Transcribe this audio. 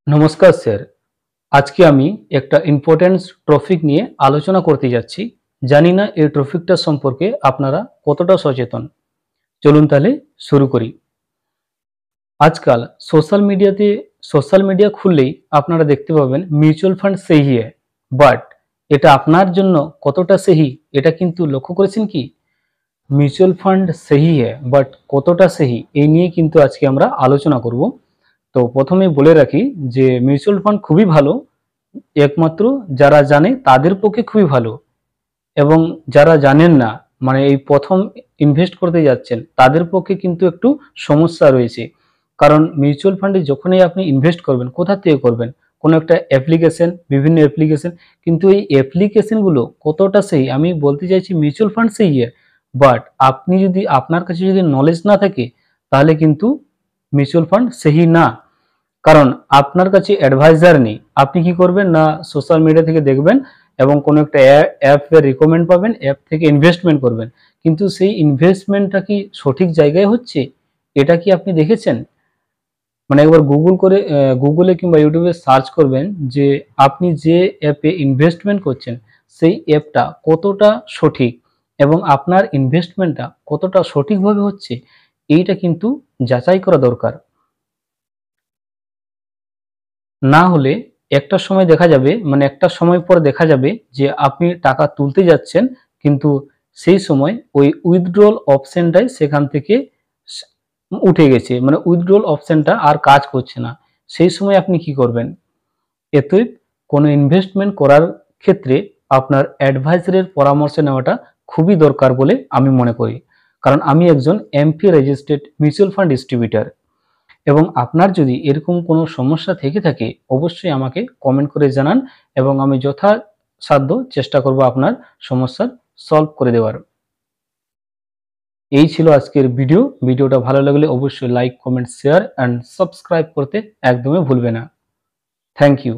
নমস্কার স্যার। আজকে আমি একটা ইম্পর্টেন্ট টপিক নিয়ে আলোচনা করতে যাচ্ছি। জানি না এই টপিকটা সম্পর্কে আপনারা কতটা সচেতন। চলুন তাহলে শুরু করি। আজকাল সোশ্যাল মিডিয়া খুললেই আপনারা দেখতে পাবেন মিউচুয়াল ফান্ড সহি হ্যায়, বাট এটা আপনার জন্য কতটা সহি এটা কিন্তু লক্ষ্য করেছেন কি? মিউচুয়াল ফান্ড সহি হ্যায়, বাট কতটা সহি এই নিয়ে কিন্তু আজকে আমরা আলোচনা করব। তো প্রথমে বলে রাখি যে মিউচুয়াল ফান্ড খুবই ভালো, একমাত্র যারা জানে তাদের পক্ষে খুবই ভালো, এবং যারা জানেন না, মানে এই প্রথম ইনভেস্ট করতে যাচ্ছেন তাদের পক্ষে কিন্তু একটু সমস্যা রয়েছে। কারণ মিউচুয়াল ফান্ডে যখনই আপনি ইনভেস্ট করবেন, কোথা থেকে করবেন? কোনো একটা অ্যাপ্লিকেশন, বিভিন্ন অ্যাপ্লিকেশন, কিন্তু এই অ্যাপ্লিকেশনগুলো কতটা সেই, আমি বলতে চাইছি মিউচুয়াল ফান্ড সেই, বাট আপনি যদি, আপনার কাছে যদি নলেজ না থাকে তাহলে কিন্তু মিউচুয়াল ফান্ড সেই না। কারণ আপনার কাছে অ্যাডভাইজার নেই। আপনি কি করবেন না, সোশ্যাল মিডিয়া থেকে দেখবেন এবং কোনো একটা অ্যাপের রিকমেন্ড পাবেন, অ্যাপ থেকে ইনভেস্টমেন্ট করবেন, কিন্তু সেই ইনভেস্টমেন্টটা কি সঠিক জায়গায় হচ্ছে এটা কি আপনি দেখেছেন? মানে একবার গুগলে কিংবা ইউটিউবে সার্চ করবেন যে আপনি যে অ্যাপে ইনভেস্টমেন্ট করছেন সেই অ্যাপটা কতটা সঠিক এবং আপনার ইনভেস্টমেন্টটা কতটা সঠিকভাবে হচ্ছে, এইটা কিন্তু যাচাই করা দরকার। না হলে একটা সময় দেখা যাবে, মানে একটা সময় পর দেখা যাবে যে আপনি টাকা তুলতে যাচ্ছেন, কিন্তু সেই সময় ওই উইথড্রল অপশনটাই সেখান থেকে স উঠে গেছে। মানে উইথড্রল অপশনটা আর কাজ করছে না। সেই সময় আপনি কি করবেন? অতএব কোনো ইনভেস্টমেন্ট করার ক্ষেত্রে আপনার অ্যাডভাইজারের পরামর্শ নেওয়াটা খুবই দরকার বলে আমি মনে করি। কারণ আমি একজন MP registered mutual fund distributor, এবং আপনার যদি এরকম কোনো সমস্যা থেকে থাকে অবশ্যই আমাকে কমেন্ট করে জানান, এবং আমি যথাসাধ্য চেষ্টা করব আপনার সমস্যার সলভ করে দেওয়ার। এই ছিল আজকের ভিডিওটা ভালো লাগলে অবশ্যই like, comment, share and subscribe করতে একদমই ভুলবে না। Thank you.